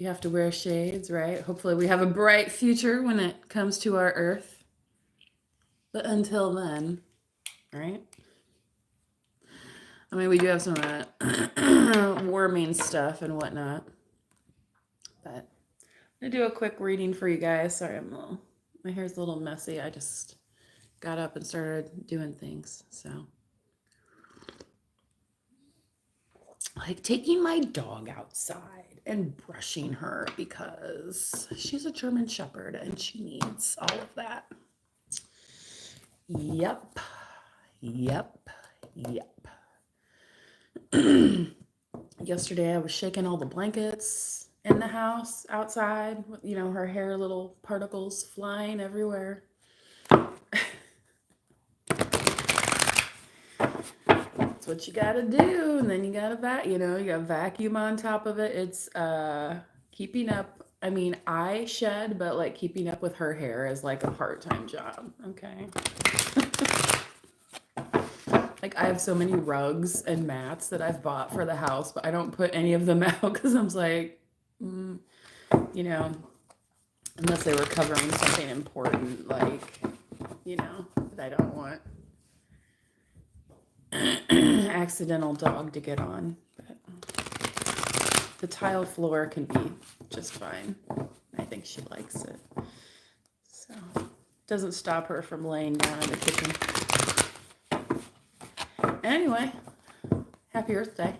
You have to wear shades, right? Hopefully, we have a bright future when it comes to our Earth. But until then, right? I mean, we do have some warming stuff and whatnot. But I'm gonna do a quick reading for you guys. Sorry, my hair's a little messy. I just got up and started doing things. So, like taking my dog outside and brushing her because she's a German Shepherd and she needs all of that. Yep. Yep. Yep. Yesterday I was shaking all the blankets in the house outside, her hair little particles flying everywhere. That's what you gotta do, and then you gotta you got vacuum on top of it. It's keeping up. I mean, I shed, but like keeping up with her hair is like a part-time job. Okay. Like I have so many rugs and mats that I've bought for the house, but I don't put any of them out because I'm like, mm, you know, unless they were covering something important, like, that I don't want accidental dog to get on. But the tile floor can be just fine. I think she likes it. So it doesn't stop her from laying down in the kitchen. Anyway, happy Earth Day.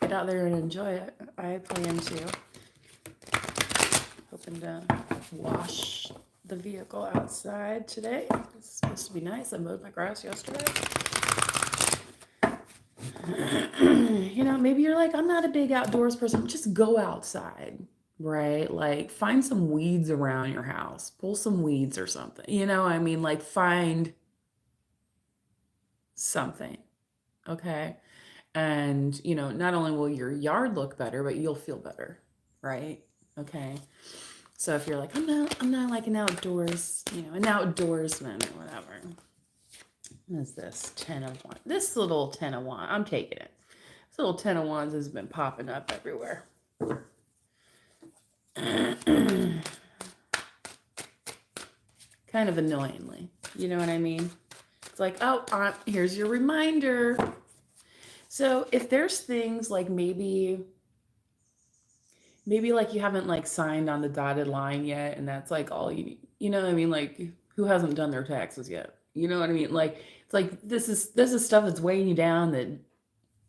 Get out there and enjoy it. I plan to. Hoping to wash the vehicle outside today. It's supposed to be nice. I mowed my grass yesterday. Maybe you're like, I'm not a big outdoors person. Just go outside, right? Like find some weeds around your house, pull some weeds or something. Like find something. Okay. And, not only will your yard look better, but you'll feel better, right? Okay. So if you're like, I'm not like an outdoorsman or whatever. What is this? 10 of Wands. This little 10 of Wands, I'm taking it. This little 10 of Wands has been popping up everywhere. Kind of annoyingly. You know what I mean? It's like, oh, here's your reminder. So if there's things like maybe like you haven't like signed on the dotted line yet, and that's like all you need. You know what I mean? Like who hasn't done their taxes yet? You know what I mean? Like it's like this is stuff that's weighing you down that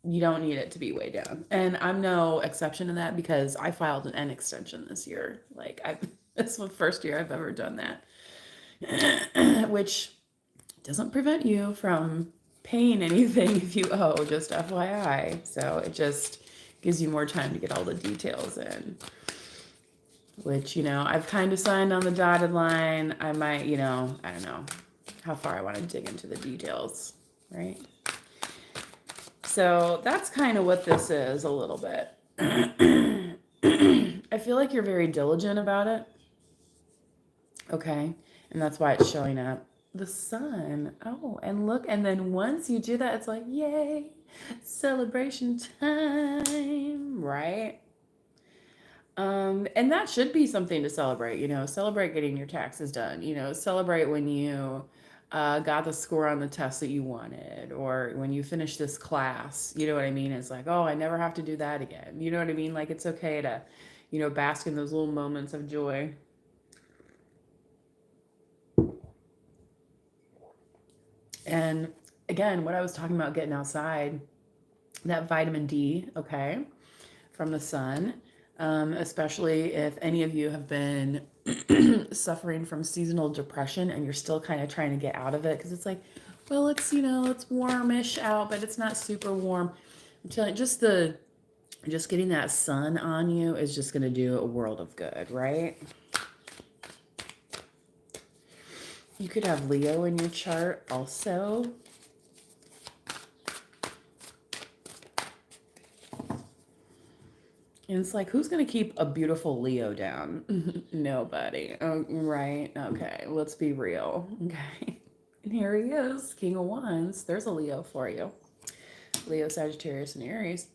you don't need it to be weighed down. And I'm no exception to that because I filed an extension this year. Like it's the first year I've ever done that. Which doesn't prevent you from paying anything if you owe, just FYI. So it just gives you more time to get all the details in. Which, I've kind of signed on the dotted line. I might, I don't know how far I want to dig into the details, right? So that's kind of what this is a little bit. I feel like you're very diligent about it. Okay. And that's why it's showing up. The sun. Oh, and look. And then once you do that, it's like, yay, celebration time, right? And that should be something to celebrate, celebrate getting your taxes done, celebrate when you got the score on the test that you wanted, or when you finish this class, you know what I mean? It's like, oh, I never have to do that again. You know what I mean? Like, it's okay to, bask in those little moments of joy. And again, what I was talking about getting outside, that vitamin D, okay, from the sun, especially if any of you have been suffering from seasonal depression and you're still kind of trying to get out of it because it's like, well, it's warmish out, but it's not super warm. I'm telling you, just getting that sun on you is just going to do a world of good, right? You could have Leo in your chart also. And it's like, who's going to keep a beautiful Leo down? Nobody. Oh, right. Okay. Let's be real. Okay. And here he is, King of Wands. There's a Leo for you. Leo, Sagittarius, and Aries.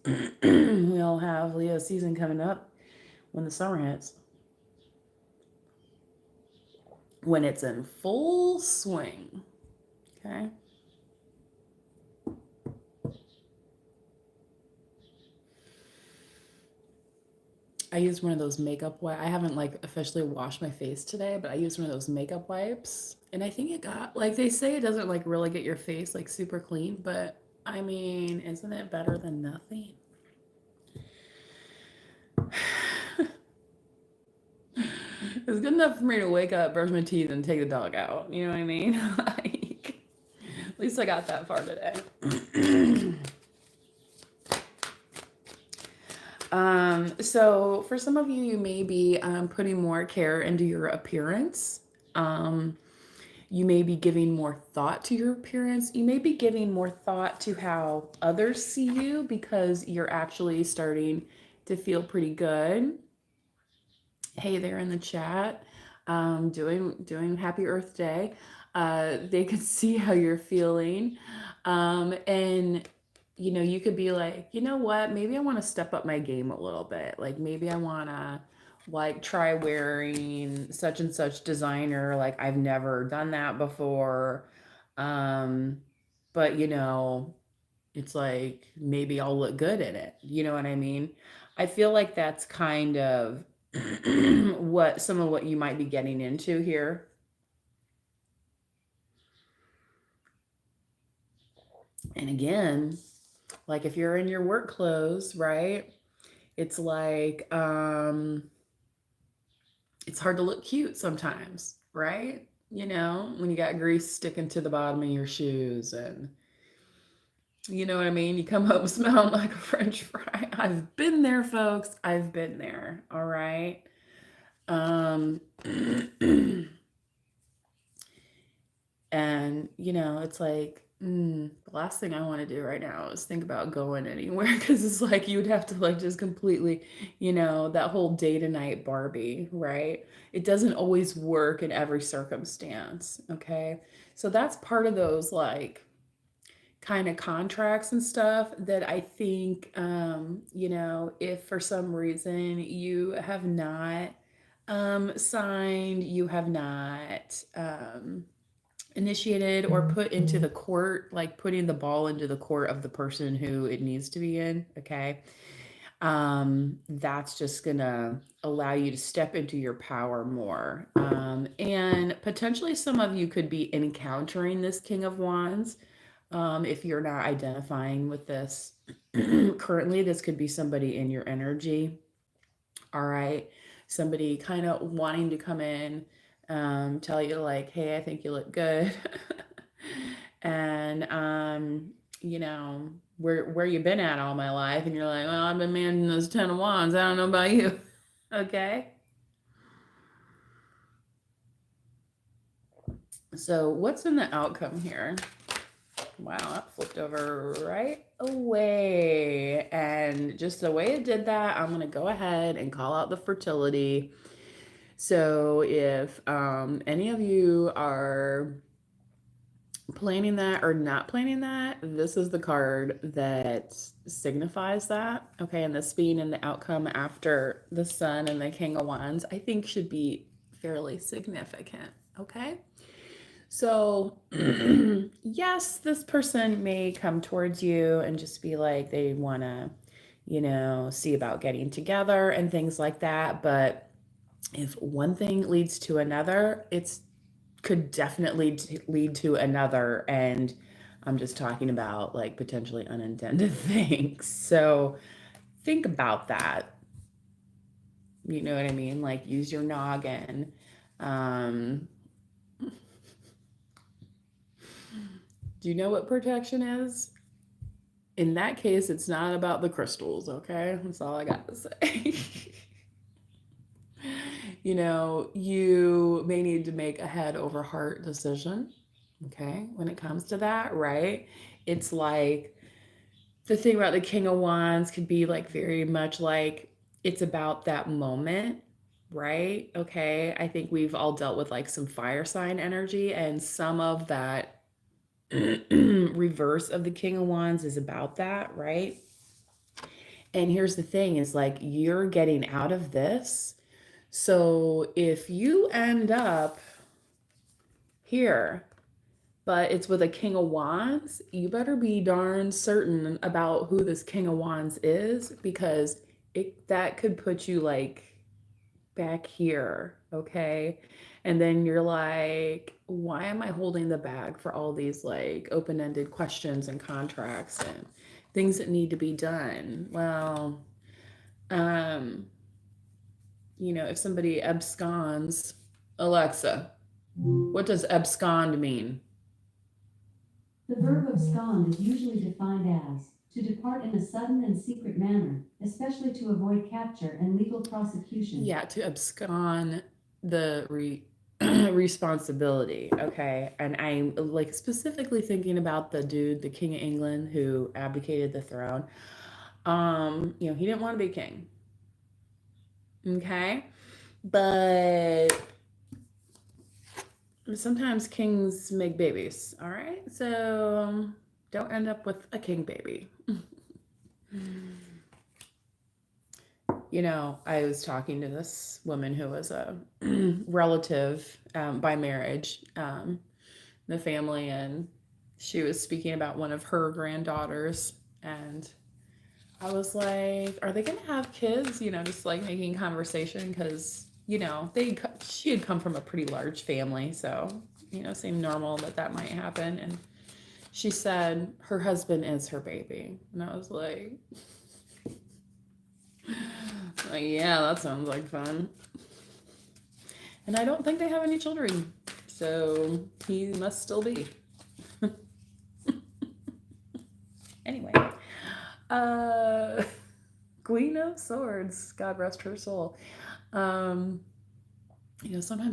We all have Leo season coming up. when the summer hits, when it's in full swing. Okay. I used one of those makeup wipes. I haven't like officially washed my face today, but I used one of those makeup wipes. And I think it got, like, they say it doesn't like really get your face like super clean, but I mean, isn't it better than nothing? It's good enough for me to wake up, brush my teeth, and take the dog out. You know what I mean? Like, at least I got that far today. So for some of you, you may be putting more care into your appearance. Um, you may be giving more thought to your appearance. You may be giving more thought to how others see you because you're actually starting to feel pretty good. Hey there in the chat, doing Happy Earth Day. They could see how you're feeling, and you could be like, you know what, maybe I want to step up my game a little bit. Like maybe I want to like try wearing such and such designer. Like I've never done that before, um, but it's like maybe I'll look good in it. You know what I mean? I feel like that's kind of what you might be getting into here. And again, like if you're in your work clothes, right? It's like it's hard to look cute sometimes, right? When you got grease sticking to the bottom of your shoes and you know what I mean? You come home smelling like a French fry. I've been there, folks. I've been there. All right. Um, and it's like, the last thing I want to do right now is think about going anywhere because it's like you would have to like just completely, that whole day to night Barbie, right? It doesn't always work in every circumstance. Okay. So that's part of those like kind of contracts and stuff that I think, if for some reason you have not signed, you have not initiated or put into the court, like putting the ball into the court of the person who it needs to be in, okay? That's just gonna allow you to step into your power more. And potentially some of you could be encountering this King of Wands. If you're not identifying with this currently, this could be somebody in your energy. All right. Somebody kind of wanting to come in, tell you like, hey, I think you look good. And where you been at all my life? And you're like, well, I've been managing those 10 of wands. I don't know about you. Okay. So what's in the outcome here? Wow, that flipped over right away. And just the way it did that, I'm going to go ahead and call out the fertility. So if any of you are planning that or not planning that, this is the card that signifies that. Okay, and this being in the outcome after the Sun and the King of Wands, I think should be fairly significant. Okay. So, yes, this person may come towards you and just be like they want to, see about getting together and things like that. But if one thing leads to another, it's could definitely lead to another. And I'm just talking about like potentially unintended things. So think about that. You know what I mean? Like use your noggin. Do you know what protection is? In that case, it's not about the crystals, okay? That's all I got to say. You may need to make a head over heart decision, okay? When it comes to that, right? It's like the thing about the King of Wands could be like very much like it's about that moment, right? Okay. I think we've all dealt with like some fire sign energy, and some of that reverse of the King of Wands is about that, right? And here's the thing is like you're getting out of this. So if you end up here, but it's with a King of Wands, you better be darn certain about who this King of Wands is, because that could put you like back here, okay? And then you're like, why am I holding the bag for all these like open-ended questions and contracts and things that need to be done? Well, um, if somebody absconds, Alexa, what does abscond mean? The verb abscond is usually defined as to depart in a sudden and secret manner, especially to avoid capture and legal prosecution. Yeah, to abscond the responsibility. Okay. And I'm like specifically thinking about the dude, the King of England, who abdicated the throne. He didn't want to be king. Okay. But sometimes kings make babies. All right. So don't end up with a king baby. I was talking to this woman who was a relative by marriage, the family, and she was speaking about one of her granddaughters. And I was like, are they going to have kids? Just like making conversation because, she had come from a pretty large family. So, seemed normal that might happen. And she said her husband is her baby. And I was like, yeah, that sounds like fun. And I don't think they have any children. So he must still be. Anyway. Queen of Swords. God rest her soul. Sometimes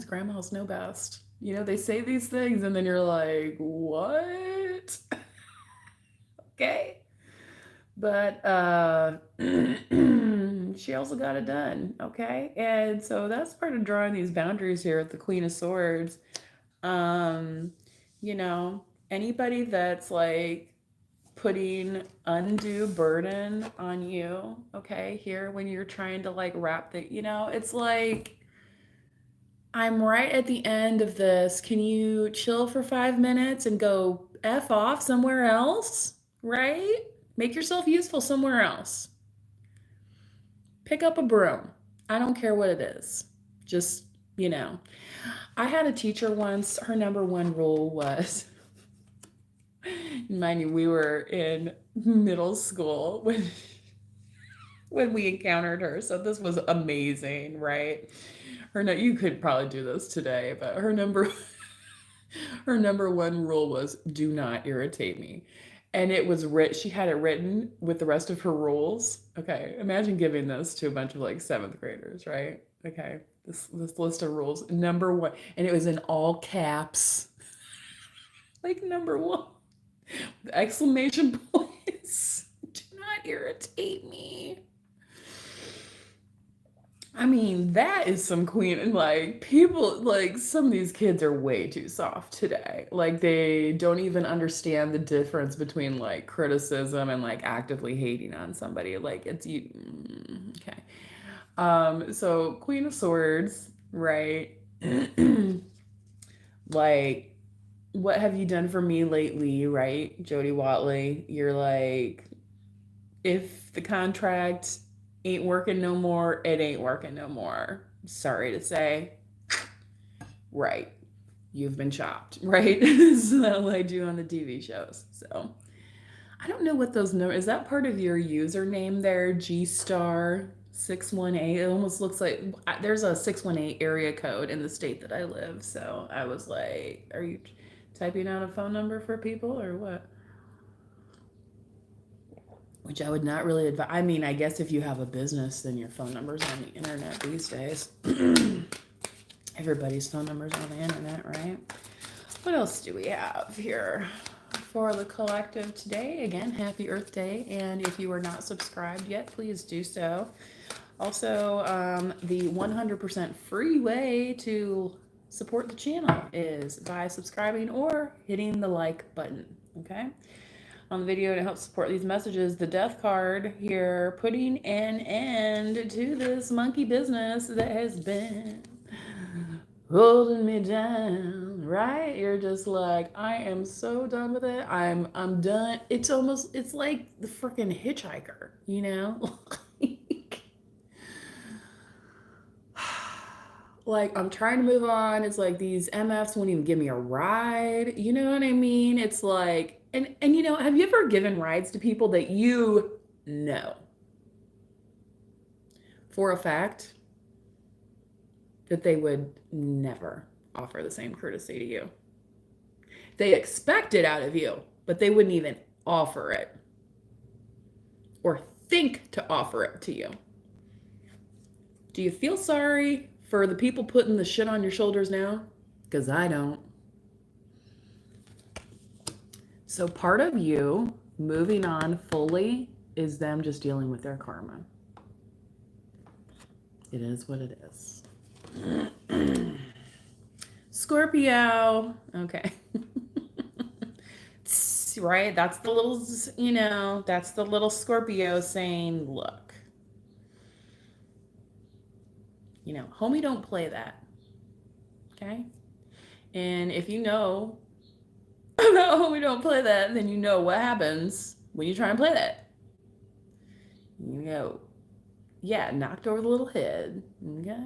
grandmas know best. They say these things and then you're like, what? Okay. But she also got it done, okay? And so that's part of drawing these boundaries here with the Queen of Swords. Um, Anybody that's like putting undue burden on you, okay, here when you're trying to like wrap it's like, I'm right at the end of this. Can you chill for 5 minutes and go F off somewhere else? Right? Make yourself useful somewhere else. Pick up a broom. I don't care what it is. Just, I had a teacher once, her number one rule was, mind you, we were in middle school when we encountered her. So this was amazing, right? You could probably do this today, but her number one rule was do not irritate me. And it was she had it written with the rest of her rules. Okay, imagine giving this to a bunch of like 7th graders, right? Okay, this list of rules. Number one, and it was in all caps. Like number one, exclamation points. Do not irritate me. I mean, that is some queen. And like, people, like, some of these kids are way too soft today. Like, they don't even understand the difference between like criticism and like actively hating on somebody. Like, it's you. Okay. So Queen of Swords, right? Like, what have you done for me lately, right? Jody Watley, you're like, if the contract ain't working no more, it ain't working no more. Sorry to say. Right. You've been chopped, right? So that'll I do on the TV shows. So I don't know what those numbers is that part of your username there, G Star 618. It almost looks like there's a 618 area code in the state that I live. So I was like, are you typing out a phone number for people or what? Which I would not really advise. I mean, I guess if you have a business, then your phone number's on the internet these days. Everybody's phone number's on the internet, right? What else do we have here for the collective today? Again, happy Earth Day. And if you are not subscribed yet, please do so. Also, the 100% free way to support the channel is by subscribing or hitting the like button. Okay. on the video to help support these messages. The death card here, putting an end to this monkey business that has been holding me down, right? You're just like, I am so done with it. I'm done. It's like the freaking hitchhiker, you know? Like, I'm trying to move on. It's like these MFs won't even give me a ride. You know what I mean? It's like, and you know, have you ever given rides to people that you know for a fact that they would never offer the same courtesy to you? They expect it out of you, but they wouldn't even offer it or think to offer it to you. Do you feel sorry for the people putting the shit on your shoulders now? Because I don't. So part of you moving on fully is them just dealing with their karma. It is what it is. Scorpio. Okay. Right? That's the little, you know, that's the little Scorpio saying, look, you know, homie, don't play that. Okay? And if you know about homie, don't play that, then you know what happens when you try and play that. You go, yeah, knocked over the little head. Okay?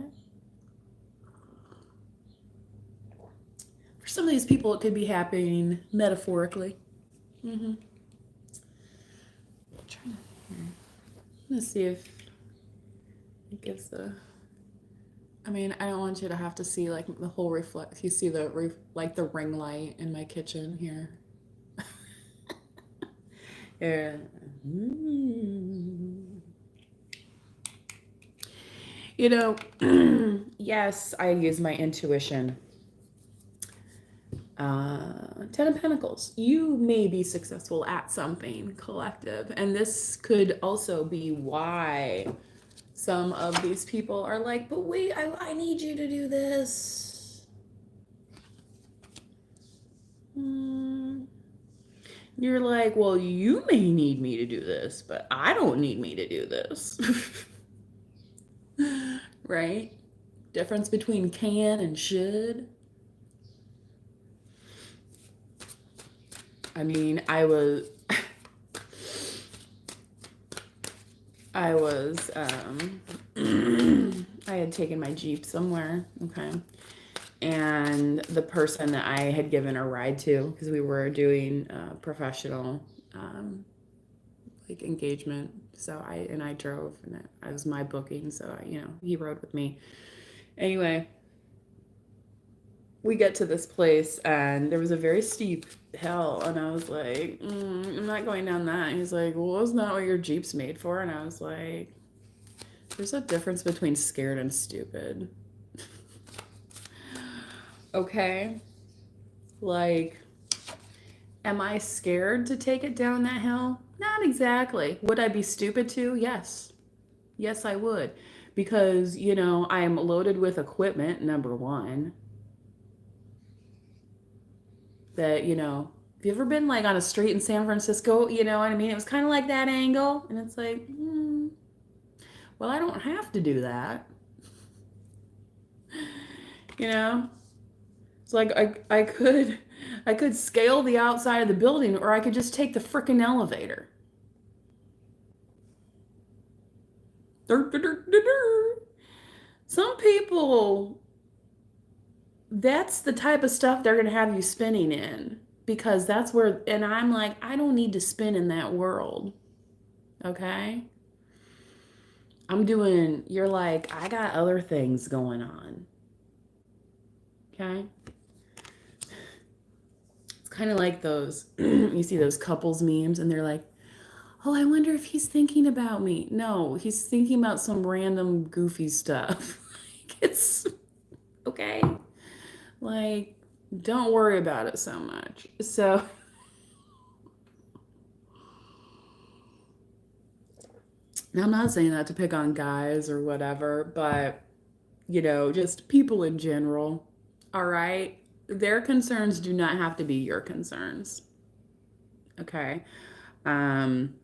For some of these people, it could be happening metaphorically. Let's see if it gives the. I mean, I don't want you to have to see like the whole reflect. You see the like the ring light in my kitchen here. Yeah. You know, yes, I use my intuition. Ten of Pentacles. You may be successful at something collective, and this could also be why some of these people are like, but wait, I need you to do this. You're like, well, you may need me to do this, but I don't need me to do this. Right? Difference between can and should. I mean, I had taken my Jeep somewhere, okay, and the person that I had given a ride to, because we were doing professional like engagement, so I drove, and I was my booking, so you know, he rode with me. Anyway, we get to this place, and there was a very steep hill, and I was like, I'm not going down that. And he's like, well, isn't that what your Jeep's made for? And I was like, there's a difference between scared and stupid. Okay? Like, am I scared to take it down that hill? Not exactly. Would I be stupid to? Yes. Yes, I would. Because, you know, I'm loaded with equipment, number one. That, you know, have you ever been like on a street in San Francisco? You know what I mean? It was kind of like that angle. And it's like, well, I don't have to do that. You know? It's like I could scale the outside of the building, or I could just take the frickin' elevator. Some people, that's the type of stuff they're going to have you spinning in, because that's where, and I'm like, I don't need to spin in that world. Okay? You're like, I got other things going on. Okay? It's kind of like those, you see those couples memes, and they're like, oh, I wonder if he's thinking about me. No, he's thinking about some random goofy stuff. Like, it's okay. Like, don't worry about it so much. So, now I'm not saying that to pick on guys or whatever, but, you know, just people in general, all right? Their concerns do not have to be your concerns. Okay? Um,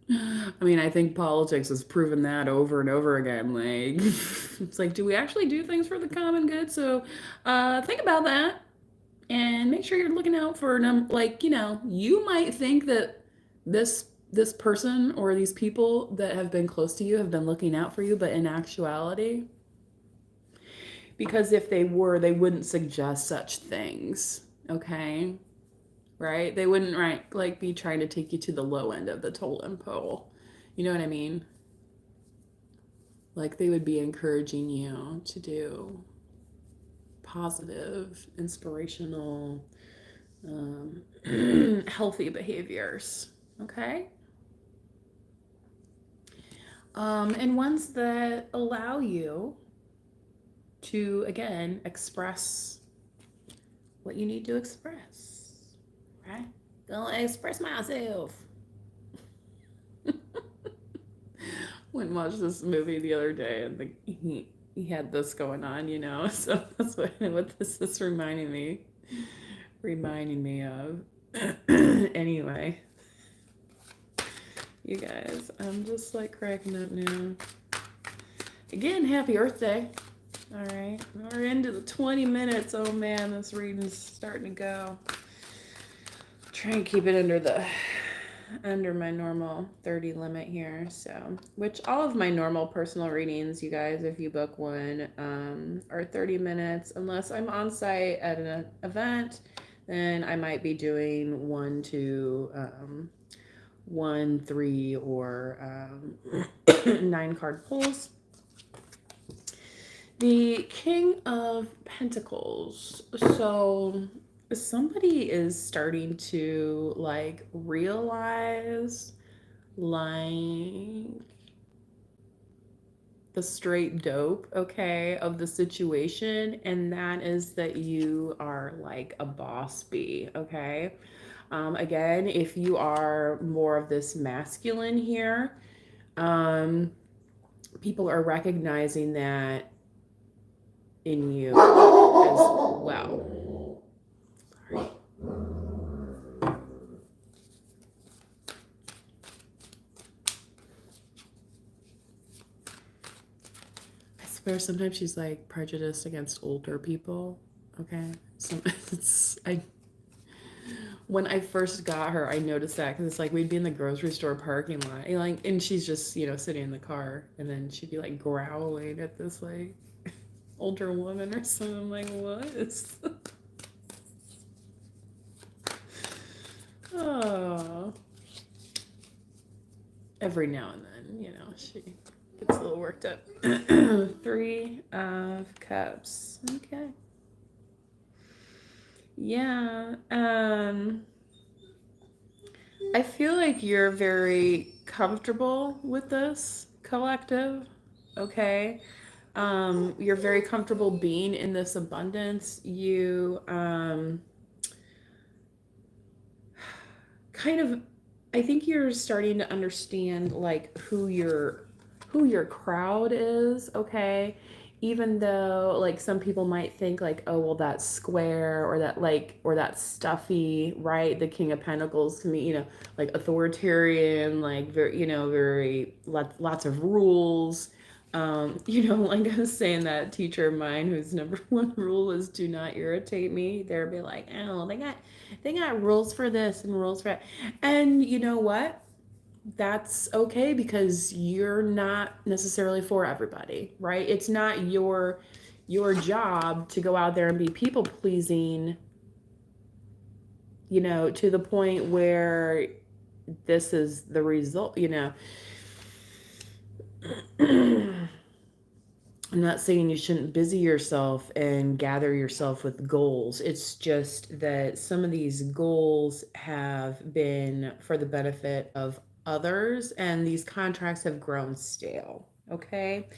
I mean, I think politics has proven that over and over again. Like, it's like, do we actually do things for the common good? So, think about that and make sure you're looking out for like, you might think that this person or these people that have been close to you have been looking out for you, but in actuality, because if they were, they wouldn't suggest such things. Okay? Right? They wouldn't like be trying to take you to the low end of the totem pole. You know what I mean? Like they would be encouraging you to do positive, inspirational, healthy behaviors. Okay? And ones that allow you to, again, express what you need to express. Right? Gonna express myself. Went and watched this movie the other day, and he had this going on, So that's what this is reminding me of. Anyway, you guys, I'm just like cracking up now. Again, happy Earth Day. All right, we're into the 20 minutes. Oh man, this reading's starting to go. Try and keep it under my normal 30 limit here. So, which all of my normal personal readings, you guys, if you book one, are 30 minutes, unless I'm on site at an event, then I might be doing 1, 2, 1, 3, or 9 card pulls. The King of Pentacles. So somebody is starting to like realize like the straight dope, okay, of the situation, and that is that you are like a boss bee, okay? Again, if you are more of this masculine here, people are recognizing that in you as well. Sorry. I swear sometimes she's like prejudiced against older people. Okay. When I first got her, I noticed that because it's like we'd be in the grocery store parking lot, and she's just sitting in the car, and then she'd be like growling at this like older woman or something. I'm like, what is? Oh. Every now and then, she gets a little worked up. 3 of Cups. Okay. Yeah. I feel like you're very comfortable with this collective. Okay. You're very comfortable being in this abundance. You kind of, I think you're starting to understand like who your crowd is, okay? Even though like some people might think like, oh well, that's square, or that stuffy, right? The King of Pentacles to me, like authoritarian, like very lots of rules. Like I was saying, that teacher of mine whose number one rule is do not irritate me. They'll be like, oh, they got rules for this and rules for that. And you know what? That's okay, because you're not necessarily for everybody, right? It's not your job to go out there and be people pleasing, to the point where this is the result, I'm not saying you shouldn't busy yourself and gather yourself with goals. It's just that some of these goals have been for the benefit of others, and these contracts have grown stale. Okay.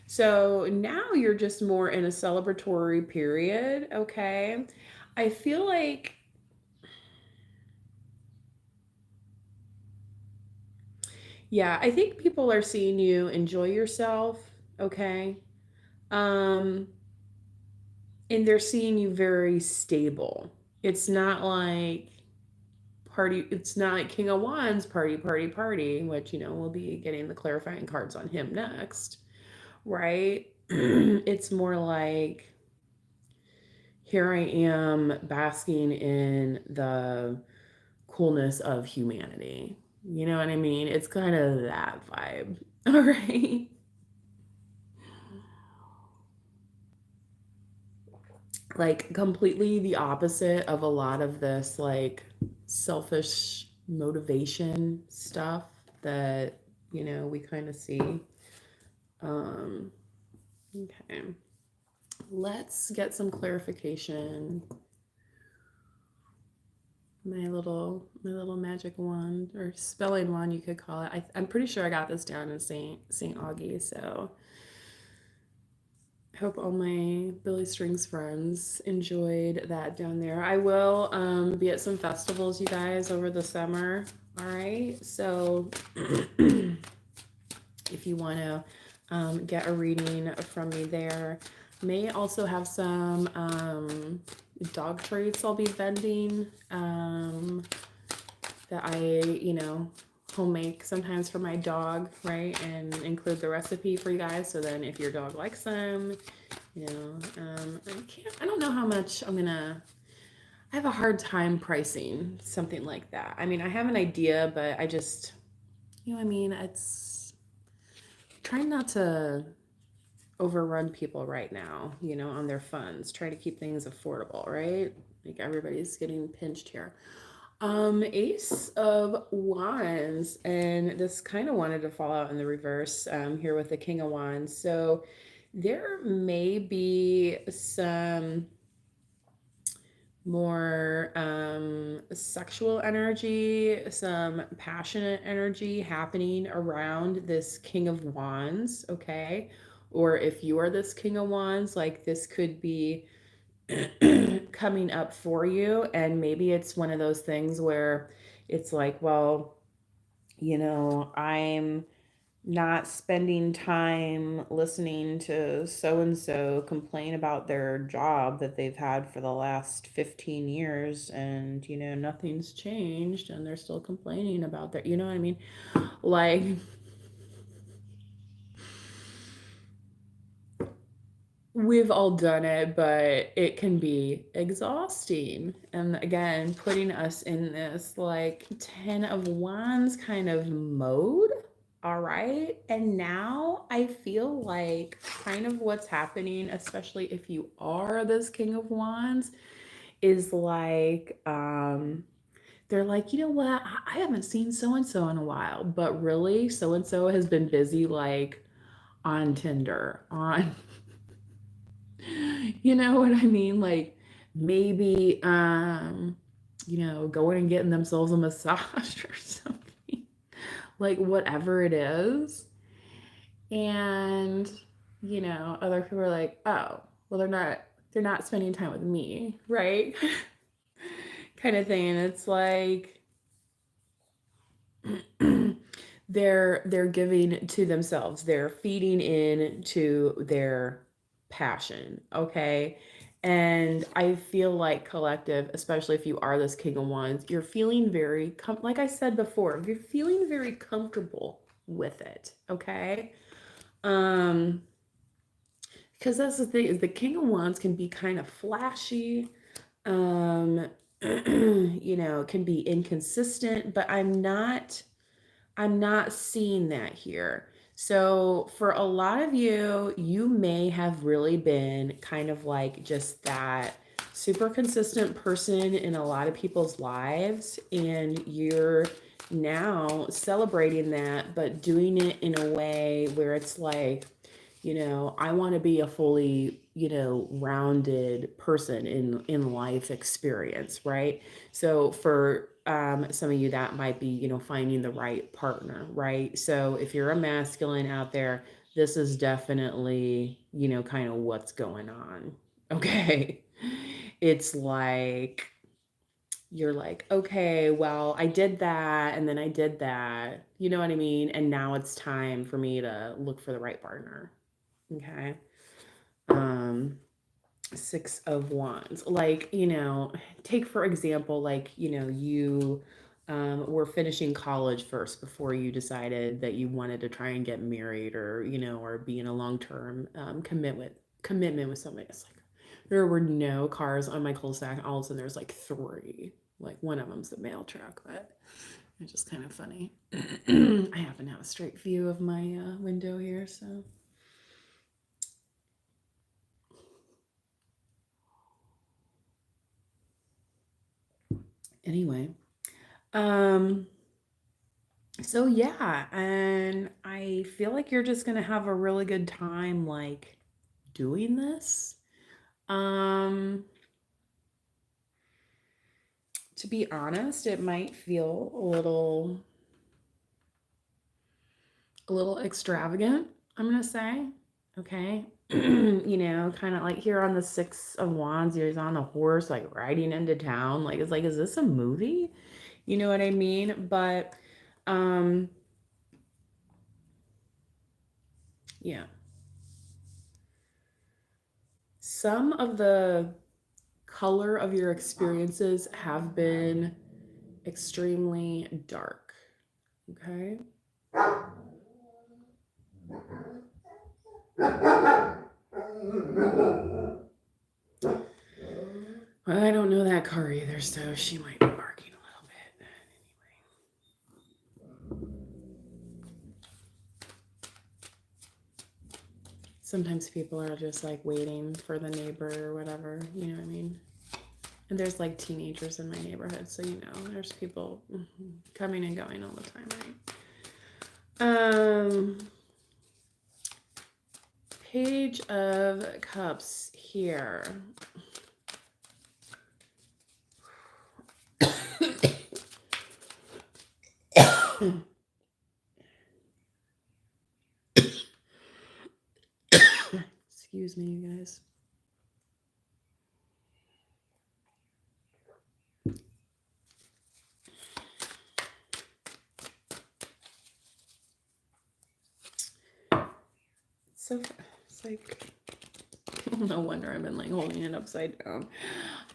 So now you're just more in a celebratory period. Okay. I feel like, yeah, I think people are seeing you enjoy yourself. Okay. Um, and they're seeing you very stable. It's not like party. It's not like King of Wands, party, party, party, which, we'll be getting the clarifying cards on him next, right? It's more like, here I am basking in the coolness of humanity. You know what I mean? It's kind of that vibe. All right. Like completely the opposite of a lot of this like selfish motivation stuff that, we kind of see. Um okay. Let's get some clarification. My little magic wand or spelling wand, you could call it. I'm pretty sure I got this down in Saint Augie, so I hope all my Billy Strings friends enjoyed that down there. I will be at some festivals, you guys, over the summer. All right, so if you want to get a reading from me there, may also have some dog treats I'll be vending that I, home make sometimes for my dog, right? And include the recipe for you guys. So then if your dog likes them, I don't know how much I have a hard time pricing something like that. I mean, I have an idea, but I just, it's trying not to overrun people right now, on their funds, trying to keep things affordable, right? Like everybody's getting pinched here. Ace of Wands, and this kind of wanted to fall out in the reverse here with the King of Wands. So there may be some more sexual energy, some passionate energy happening around this King of Wands, okay? Or if you are this King of Wands, like this could be coming up for you, and maybe it's one of those things where it's like, well, I'm not spending time listening to so and so complain about their job that they've had for the last 15 years, and nothing's changed and they're still complaining about their, you know what I mean? Like, we've all done it, but it can be exhausting. And again, putting us in this like 10 of Wands kind of mode. All right. And now I feel like kind of what's happening, especially if you are this King of Wands, is like, they're like, you know what? I haven't seen so and so in a while, but really, so and so has been busy like on Tinder, on you know what I mean? Like maybe going and getting themselves a massage or something. Like whatever it is. And other people are like, "Oh, well they're not spending time with me, right?" kind of thing. And it's like they're giving to themselves. They're feeding in to their passion, okay? And I feel like collective, especially if you are this King of Wands, you're feeling very like I said before, you're feeling very comfortable with it, okay? Um because that's the thing, is the King of Wands can be kind of flashy, can be inconsistent, but I'm not seeing that here. So for a lot of you, you may have really been kind of like just that super consistent person in a lot of people's lives, and you're now celebrating that, but doing it in a way where it's like, I want to be a fully, rounded person in life experience, right? So for some of you, that might be, finding the right partner, right? So if you're a masculine out there, this is definitely, kind of what's going on. Okay. It's like, you're like, okay, well, I did that and then I did that. You know what I mean? And now it's time for me to look for the right partner. Okay. Um, Six of Wands. Like, take for example, like, you were finishing college first before you decided that you wanted to try and get married, or or be in a long-term commitment with somebody. It's like there were no cars on my cul-de-sac. All of a sudden there's like three. Like one of them's the mail truck, but it's just kind of funny. I happen to have a straight view of my window here, so. Anyway, um, so yeah, and I feel like you're just gonna have a really good time, like, doing this. Um, to be honest, it might feel a little extravagant, I'm gonna say. Okay. Kind of like here on the Six of Wands, he's on the horse, like riding into town. Like, it's like, is this a movie? You know what I mean? But um, yeah. Some of the color of your experiences have been extremely dark. Okay. Well, I don't know that car either, so she might be barking a little bit. Anyway. Sometimes people are just like waiting for the neighbor or whatever, you know what I mean? And there's like teenagers in my neighborhood, so there's people coming and going all the time, right? Page of Cups here. Excuse me, you guys. So it's like, no wonder I've been like holding it upside down.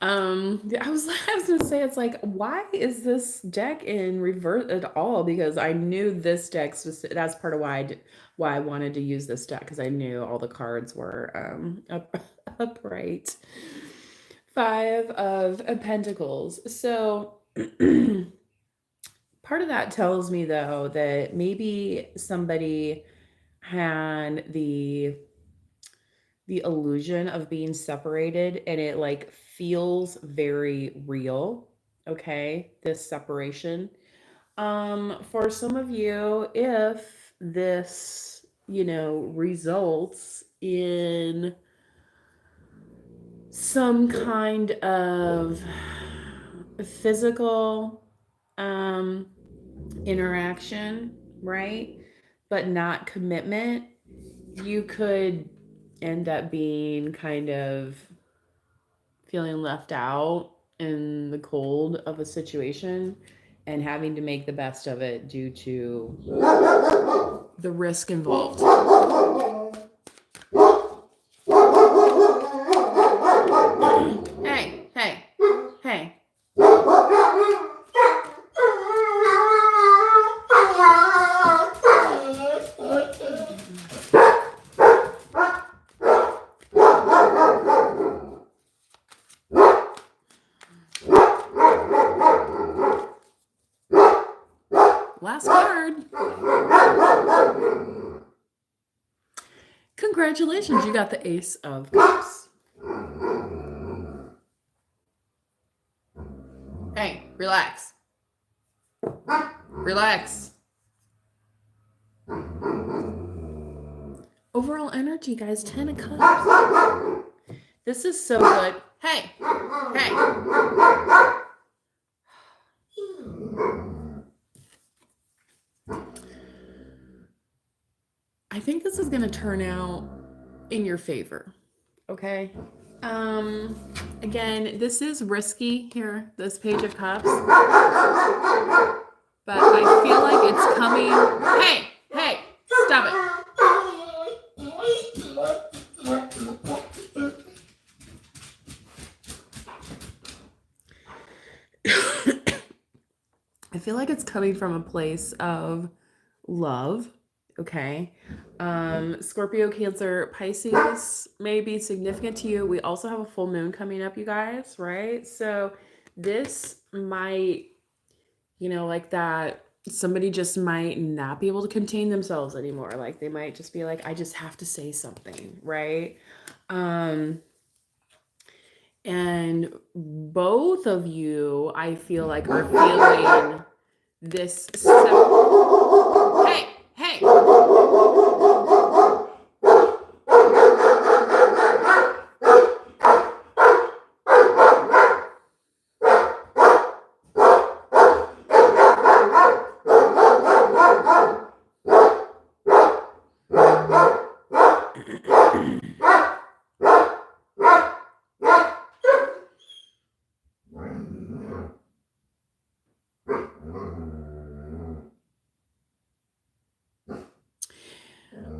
I was gonna say, it's like, why is this deck in reverse at all? Because I knew this deck, that's part of why I wanted to use this deck, because I knew all the cards were upright. Five of Pentacles. So part of that tells me, though, that maybe somebody had the illusion of being separated, and it like feels very real. Okay, this separation. For some of you, if this results in some kind of physical interaction, right, but not commitment, you could end up being kind of feeling left out in the cold of a situation and having to make the best of it due to the risk involved. Hey, hey, hey. Last card. Congratulations, you got the Ace of Cups. Hey, relax. Relax. Overall energy, guys, 10 of Cups. This is so good. Hey, hey. I think this is going to turn out in your favor. Okay. Again, this is risky here, this Page of Cups. But I feel like it's coming. Hey, hey, stop it. I feel like it's coming from a place of love. Okay. Scorpio, Cancer, Pisces may be significant to you. We also have a full moon coming up, you guys, right? So this might, like that somebody just might not be able to contain themselves anymore. Like they might just be like, I just have to say something, right? And both of you, I feel like, are feeling this. Hey, hey.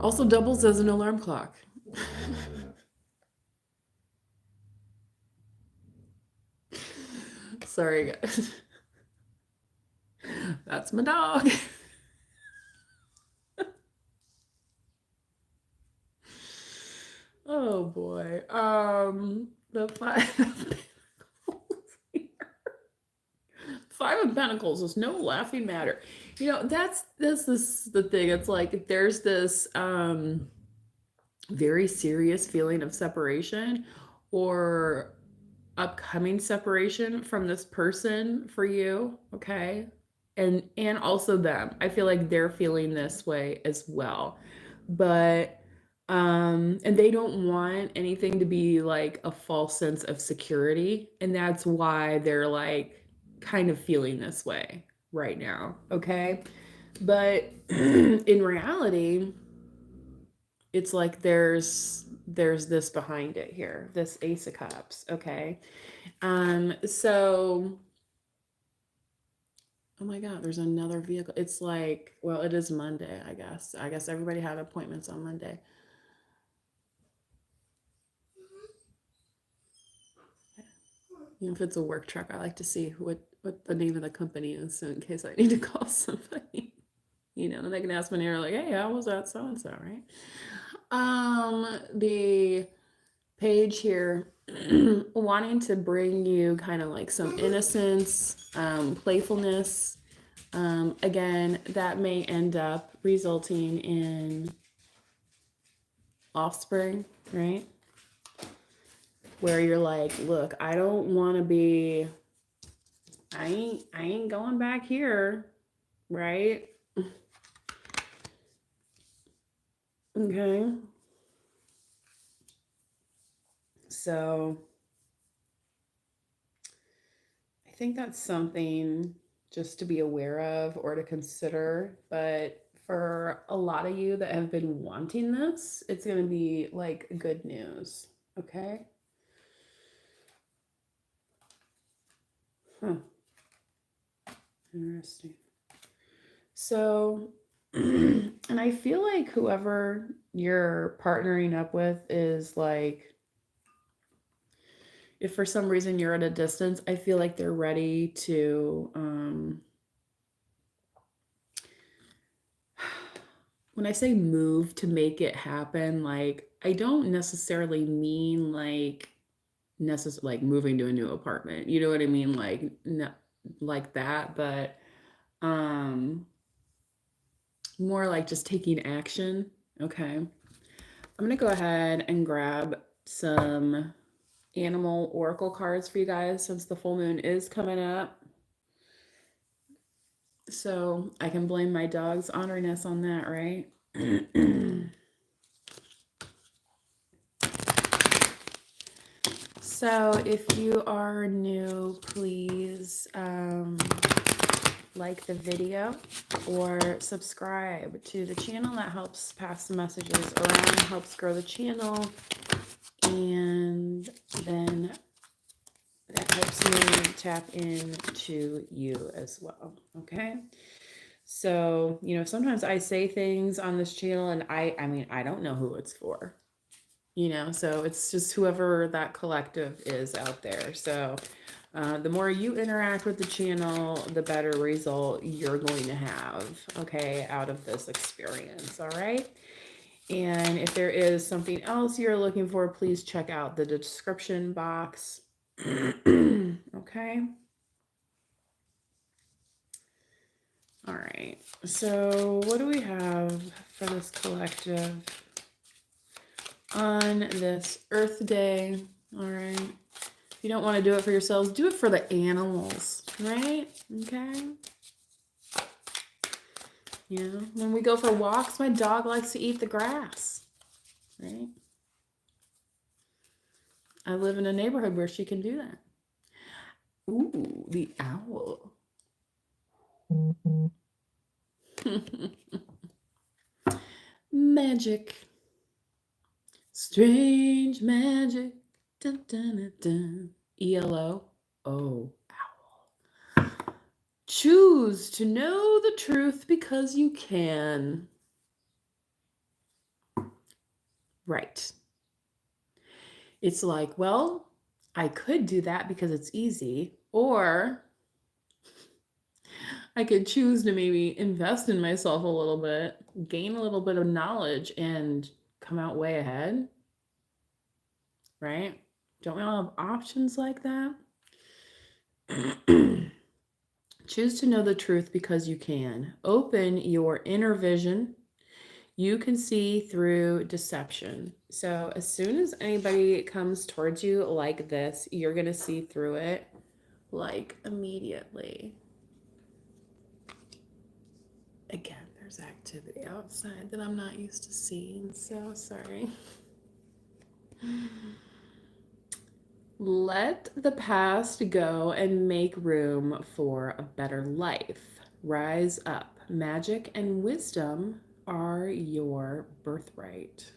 Also doubles as an alarm clock. Sorry, guys. That's my dog. Oh boy. The Five of Pentacles. Five of Pentacles is no laughing matter. That's this is the thing. It's like there's this very serious feeling of separation or upcoming separation from this person for you, okay? And also them. I feel like they're feeling this way as well. But and they don't want anything to be like a false sense of security, and that's why they're like kind of feeling this way right now, okay? But in reality, it's like there's this behind it here, this Ace of Cups, okay? So oh my God, there's another vehicle. It's like, well, it is Monday, I guess. I guess everybody had appointments on Monday. If it's a work truck, I like to see what the name of the company is, so in case I need to call somebody. Then they can ask me later, like, hey, how was that so and so, right? The page here wanting to bring you kind of like some innocence, playfulness. Again, that may end up resulting in offspring, right? Where you're like, look, I don't want to be, I ain't going back here, right? Okay. So I think that's something just to be aware of or to consider. But for a lot of you that have been wanting this, it's going to be like good news. Okay. Huh. Interesting. So, and I feel like whoever you're partnering up with is like, if for some reason you're at a distance, I feel like they're ready to, when I say move to make it happen, like, I don't necessarily mean like, like moving to a new apartment. You know what I mean? Like, not like that, but, more like just taking action. Okay. I'm going to go ahead and grab some animal oracle cards for you guys since the full moon is coming up. So I can blame my dog's honoriness on that, right? So if you are new, please like the video or subscribe to the channel. That helps pass the messages around, helps grow the channel, and then that helps me tap into you as well. Okay. So, sometimes I say things on this channel and I mean, I don't know who it's for, so it's just whoever that collective is out there. So, The more you interact with the channel, the better result you're going to have, okay, out of this experience, all right? And if there is something else you're looking for, please check out the description box. Okay. All right. So what do we have for this collective on this Earth Day? All right. If you don't want to do it for yourselves, do it for the animals, right? Okay. You know, when we go for walks, my dog likes to eat the grass, right? I live in a neighborhood where she can do that. Ooh, the owl. Magic. Strange magic. Dun, dun, dun, dun. ELO. Oh, owl. Choose to know the truth because you can. Right. It's like, well, I could do that because it's easy, or I could choose to maybe invest in myself a little bit, gain a little bit of knowledge, and come out way ahead, right? Don't we all have options like that? Choose to know the truth because you can. Open your inner vision. You can see through deception. So as soon as anybody comes towards you like this, you're going to see through it like immediately. Again, there's activity outside that I'm not used to seeing, so sorry. Let the past go and make room for a better life. Rise up. Magic and wisdom are your birthright.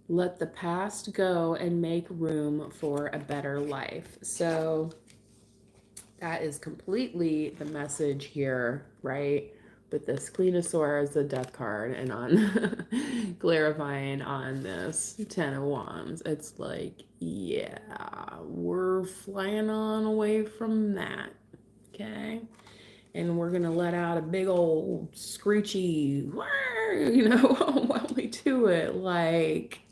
Let the past go and make room for a better life. So that is completely the message here, right? But this Cleanosaur is the death card, and on clarifying on this 10 of Wands, it's like, yeah, we're flying on away from that, okay? And we're gonna let out a big old screechy, you know, while we do it, like,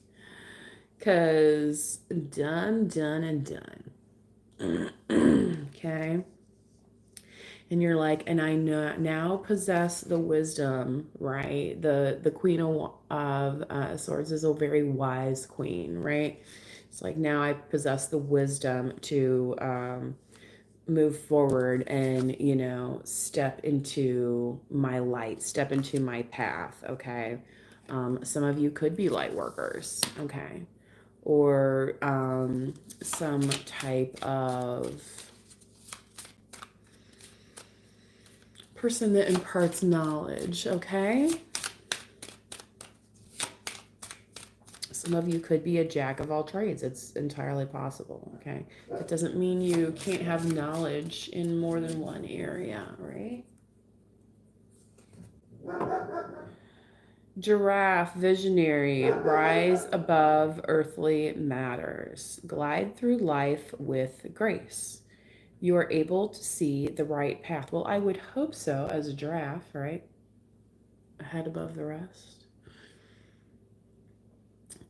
because done, done, and done. Okay. And you're like, and I know now possess the wisdom, right? The Queen of Swords is a very wise queen, right? It's like now I possess the wisdom to move forward and, you know, step into my light, step into my path, okay? Some of you could be light workers, okay? Or some type of person that imparts knowledge, okay? Some of you could be a jack of all trades. It's entirely possible, okay? It doesn't mean you can't have knowledge in more than one area, right? Giraffe, visionary, rise above earthly matters. Glide through life with grace. You are able to see the right path. Well, I would hope so as a giraffe, right? Ahead above the rest.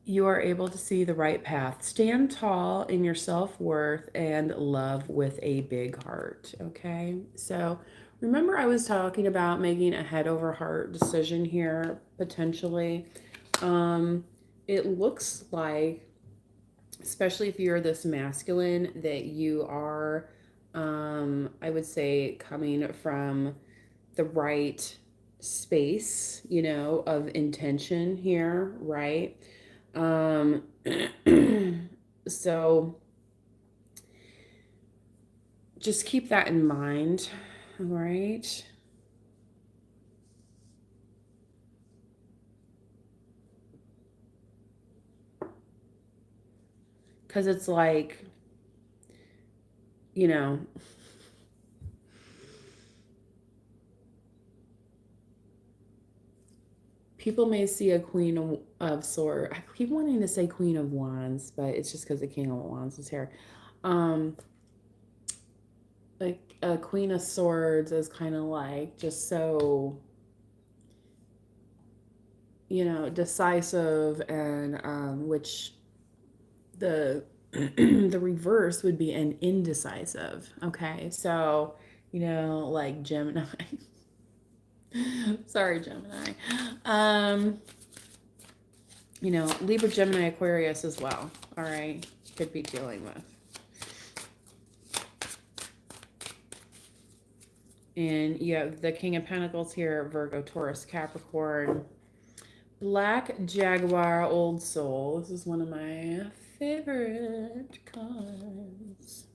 You are able to see the right path. Stand tall in your self-worth and love with a big heart, okay? So remember I was talking about making a head over heart decision here, potentially. It looks like, especially if you're this masculine, that you are, I would say, coming from the right space, you know, of intention here, right? Um, so just keep that in mind, all right? Because it's like, you know, people may see a Queen of Swords. I keep wanting to say Queen of Wands, but it's just because the King of Wands is here. Um, like a Queen of Swords is kind of like just so, decisive, and which the the reverse would be an indecisive. Okay, so like Gemini. Sorry, Gemini. Um, Libra, Gemini, Aquarius as well. All right, could be dealing with. And you have the King of Pentacles here, Virgo, Taurus, Capricorn, Black Jaguar, Old Soul. This is one of my favorite cards.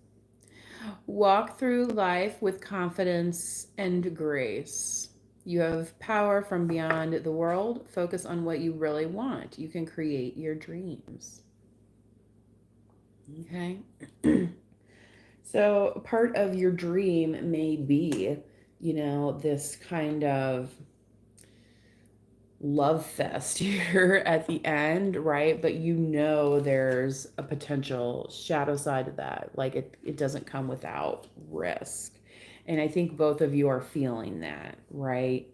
Walk through life with confidence and grace. You have power from beyond the world. Focus on what you really want. You can create your dreams. Okay. So part of your dream may be, this kind of love fest here at the end, right? But there's a potential shadow side to that. Like it doesn't come without risk. And I think both of you are feeling that, right?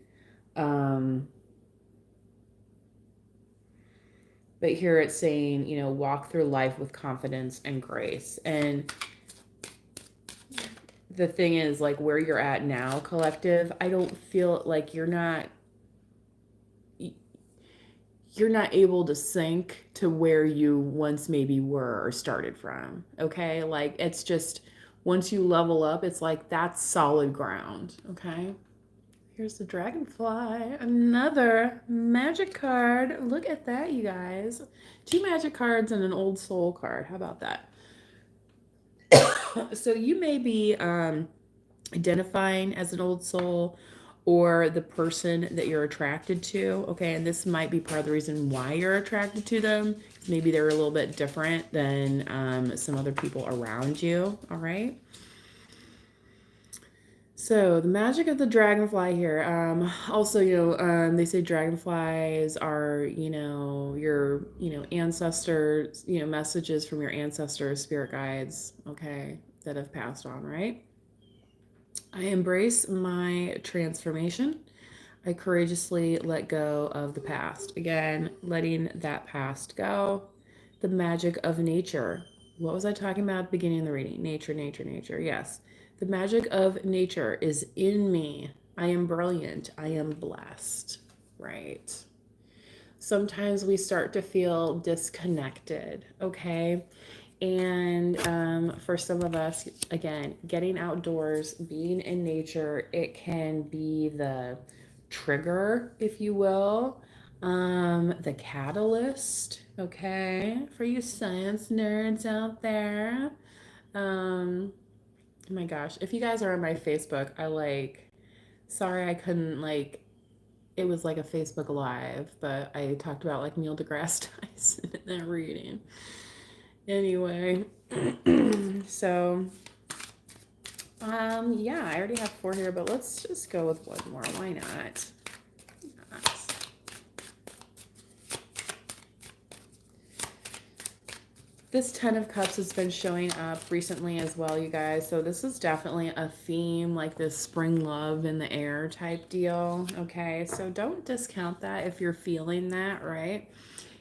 But here it's saying, walk through life with confidence and grace. And the thing is, like, where you're at now, collective, I don't feel like you're not able to sink to where you once maybe were or started from. Okay, like it's just once you level up, it's like that's solid ground. Okay, here's the dragonfly, another magic card. Look at that, you guys. 2 magic cards and an old soul card. How about that? So you may be identifying as an old soul, or the person that you're attracted to. Okay, and this might be part of the reason why you're attracted to them. Maybe they're a little bit different than some other people around you. All right. So the magic of the dragonfly here. Also, they say dragonflies are, your, ancestors, messages from your ancestors, spirit guides, okay, that have passed on, right? I embrace my transformation. I courageously let go of the past. Again, letting that past go. The magic of nature. What was I talking about at the beginning of the reading? Nature, nature, nature. Yes. The magic of nature is in me. I am brilliant. I am blessed. Right. Sometimes we start to feel disconnected. Okay. And for some of us, again, getting outdoors, being in nature, it can be the trigger, if you will, the catalyst, okay, for you science nerds out there. Oh my gosh, if you guys are on my Facebook, sorry I couldn't, it was like a Facebook Live, but I talked about like Neil deGrasse Tyson in that reading. Anyway, so yeah, I already have 4 here, but let's just go with one more. Why not? This 10 of Cups has been showing up recently as well, you guys. So this is definitely a theme, like this spring love in the air type deal. Okay, so don't discount that if you're feeling that, right?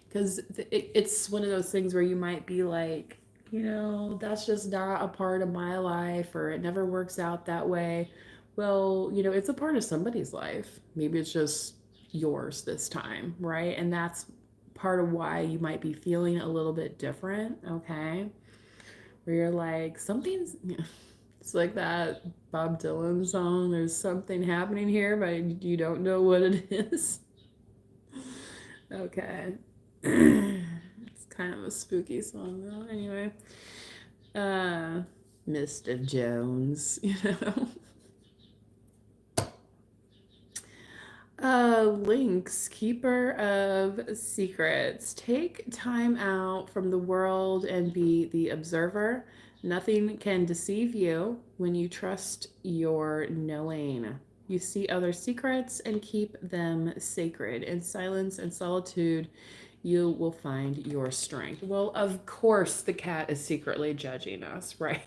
Because it's one of those things where you might be like, that's just not a part of my life, or it never works out that way. Well, it's a part of somebody's life. Maybe it's just yours this time, right? And that's part of why you might be feeling a little bit different, okay? Where you're like, something's, it's like that Bob Dylan song, there's something happening here, but you don't know what it is. Okay. It's kind of a spooky song though. Anyway, Mr. Jones, Lynx, keeper of secrets. Take time out from the world and be the observer. Nothing can deceive you when you trust your knowing. You see other secrets and keep them sacred. In silence and solitude, you will find your strength. Well, of course, the cat is secretly judging us, right?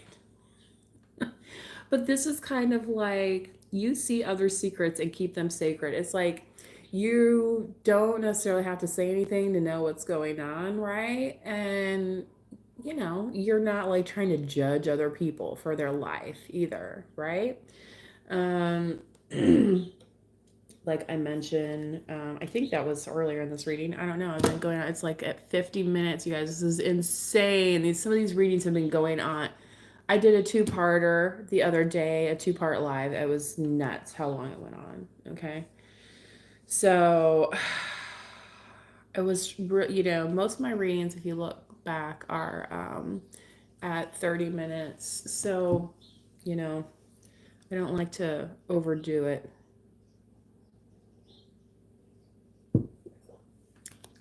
But this is kind of like you see other secrets and keep them sacred. It's like you don't necessarily have to say anything to know what's going on, right? And you're not like trying to judge other people for their life either, right? Um like I mentioned, I think that was earlier in this reading. I don't know. I've been going on. It's like at 50 minutes, you guys. This is insane. Some of these readings have been going on. I did a two-parter the other day, a two-part live. It was nuts how long it went on. Okay. So it was, most of my readings, if you look back, are at 30 minutes. So, I don't like to overdo it.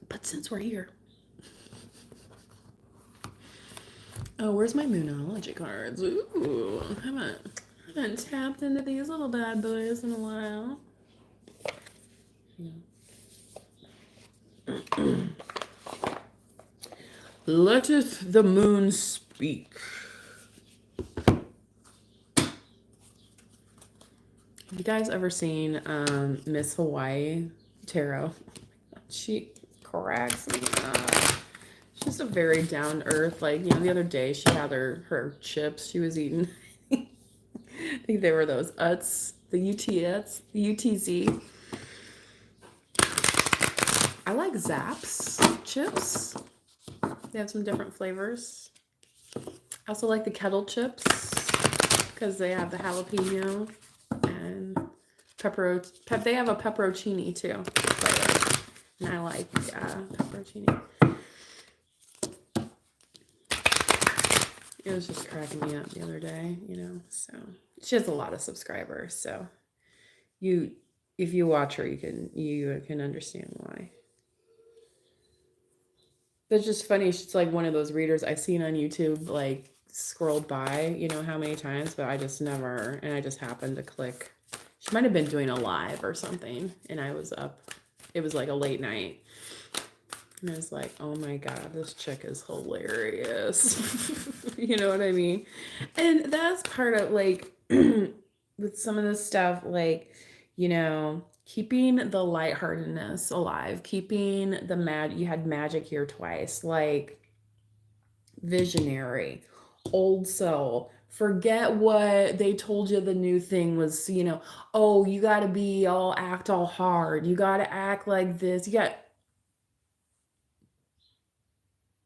But since we're here. Oh, where's my Moonology cards? Ooh, I haven't tapped into these little bad boys in a while. Letteth the moon speak. Have you guys ever seen Miss Hawaii Tarot? She cracks me up. She's a very down to earth. Like, the other day she had her chips she was eating. I think they were those Utz, the UTZ. I like Zapp's chips. They have some different flavors. I also like the kettle chips because they have the jalapeno and they have a pepperoncini too flavor. And I like pepperoncini. It was just cracking me up the other day, so she has a lot of subscribers, so if you watch her, you can understand why. But it's just funny. She's like one of those readers I've seen on YouTube, like scrolled by, how many times, but I just happened to click. She might have been doing a live or something, and I was up. It was like a late night. And I was like, oh my God, this chick is hilarious. You know what I mean? And that's part of like, with some of this stuff, like, keeping the lightheartedness alive, keeping you had magic here twice, like visionary, old soul. Forget what they told you the new thing was, oh, you got to act all hard. You got to act like this.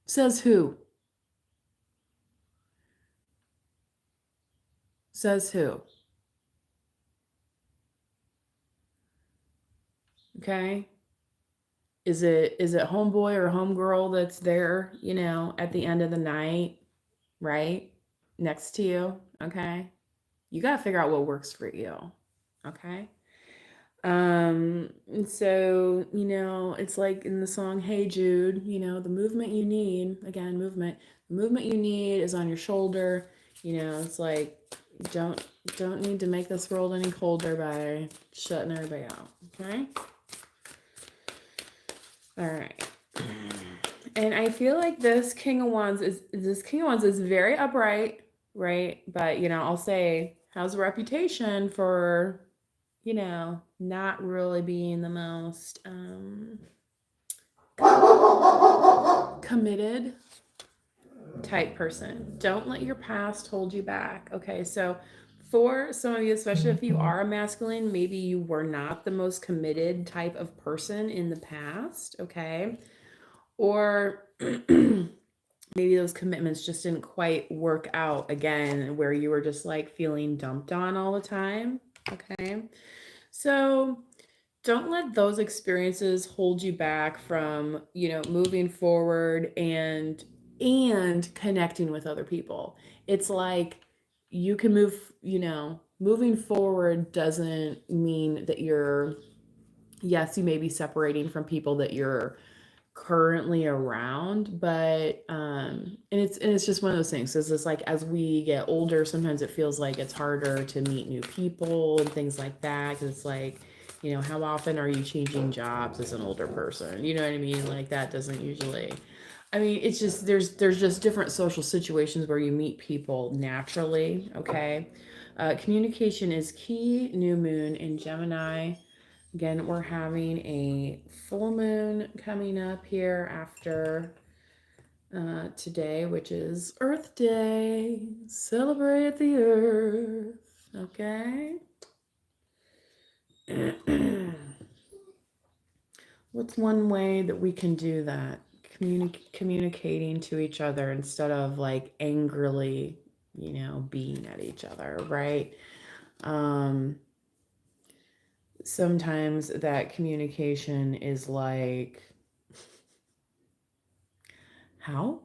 Says who? Says who? Okay. Is it homeboy or homegirl that's there, at the end of the night, right? Next to you, okay? You got to figure out what works for you, okay? And so, it's like in the song Hey Jude, the movement you need, again, the movement you need is on your shoulder. It's like don't need to make this world any colder by shutting everybody out, okay? All right. And I feel like this King of Wands is very upright, right? But I'll say has a reputation for, not really being the most committed type person. Don't let your past hold you back. Okay, so for some of you, especially if you are a masculine, maybe you were not the most committed type of person in the past, okay? Or maybe those commitments just didn't quite work out again, where you were just like feeling dumped on all the time, okay? So don't let those experiences hold you back from, moving forward and connecting with other people. It's like you can moving forward doesn't mean that you may be separating from people that you're currently around, but and it's just one of those things. It's like as we get older, sometimes it feels like it's harder to meet new people and things like that. 'Cause it's like, you know, how often are you changing jobs as an older person? You know what I mean? Like that doesn't usually. I mean, it's just there's just different social situations where you meet people naturally. Okay, communication is key. New moon in Gemini. Again, we're having a full moon coming up here after today, which is Earth Day. Celebrate the Earth. Okay. What's one way that we can do that? Communicating to each other instead of like angrily, you know, being at each other, right? Um, Sometimes that communication is like, how?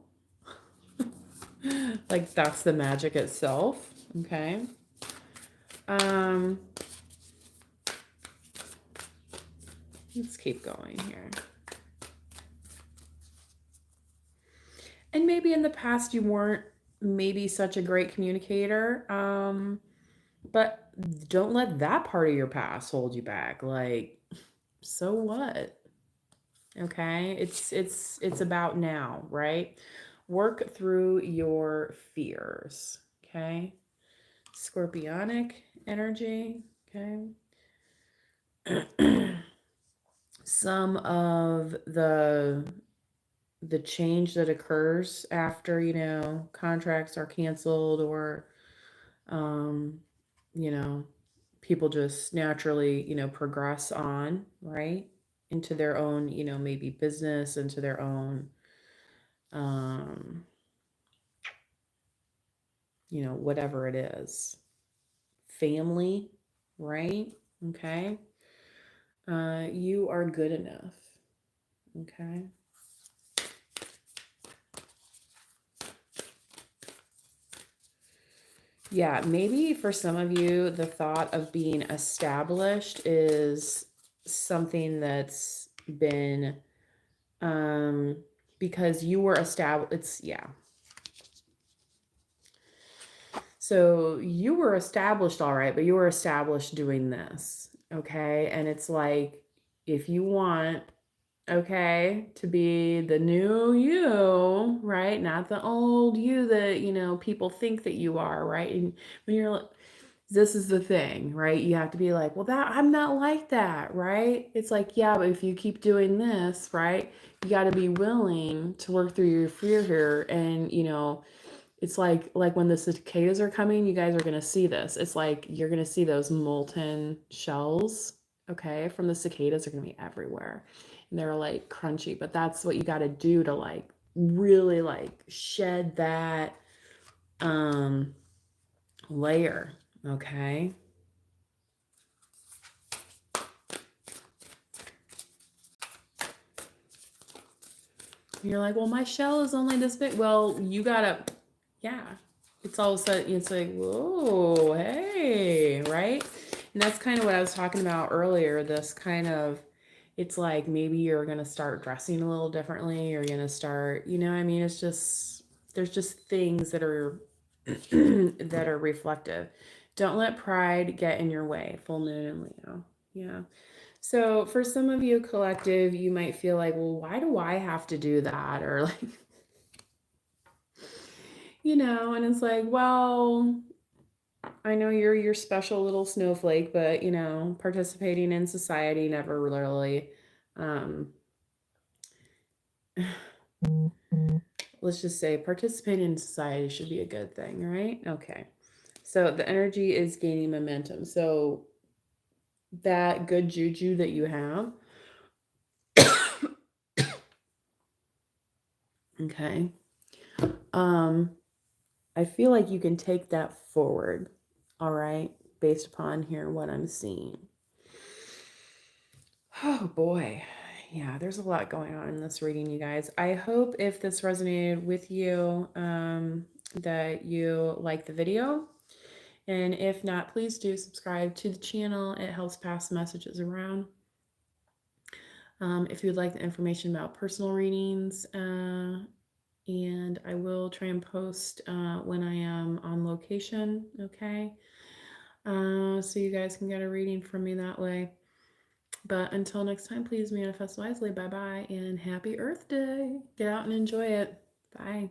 Like that's the magic itself. Okay. Um, let's keep going here. And maybe in the past you weren't maybe such a great communicator. But don't let that part of your past hold you back. Like, so what? Okay? It's about now, right? Work through your fears. Okay? Scorpionic energy. Okay. Some of the change that occurs after, you know, contracts are canceled or um, you know, people just naturally, you know, progress on, right? Into their own, you know, maybe business, into their own um, you know, whatever it is. Family, right? Okay. You are good enough. Okay. Yeah, maybe for some of you, the thought of being established is something that's been um because you were established. It's yeah. So you were established all right, but you were established doing this, okay? And it's like if you want, okay, to be the new you, right? Not the old you that, you know, people think that you are, right? And when you're this is the thing, right? You have to be like, well, that I'm not like that, right? It's like, yeah, but if you keep doing this, right, you got to be willing to work through your fear here. And, you know, it's like when the cicadas are coming, you guys are going to see this. It's like you're going to see those molten shells, okay, from the cicadas are going to be everywhere. And they're like crunchy, but that's what you got to do to like really like shed that layer, okay? You're like, well, my shell is only this big. Well, you gotta, yeah. It's all of a sudden, it's like, whoa, hey, right? And that's kind of what I was talking about earlier. This kind of, it's like maybe you're gonna start dressing a little differently. You're gonna start, you know, I mean, it's just, there's just things that are that are reflective. Don't let pride get in your way. Full moon and Leo. Yeah. So for some of you collective, you might feel like, well, why do I have to do that? Or like, you know, and it's like, well, I know you're your special little snowflake, but you know, participating in society never really um let's just say participating in society should be a good thing, right? Okay. So the energy is gaining momentum. So that good juju that you have, okay. I feel like you can take that forward, all right, based upon here what I'm seeing. Oh boy. Yeah, there's a lot going on in this reading, you guys. I hope if this resonated with you, that you like the video. And if not, please do subscribe to the channel. It helps pass messages around. if you'd like the information about personal readings, and I will try and post when I am on location, okay? So you guys can get a reading from me that way. But until next time, please manifest wisely. Bye bye, and happy Earth Day. Get out and enjoy it. Bye.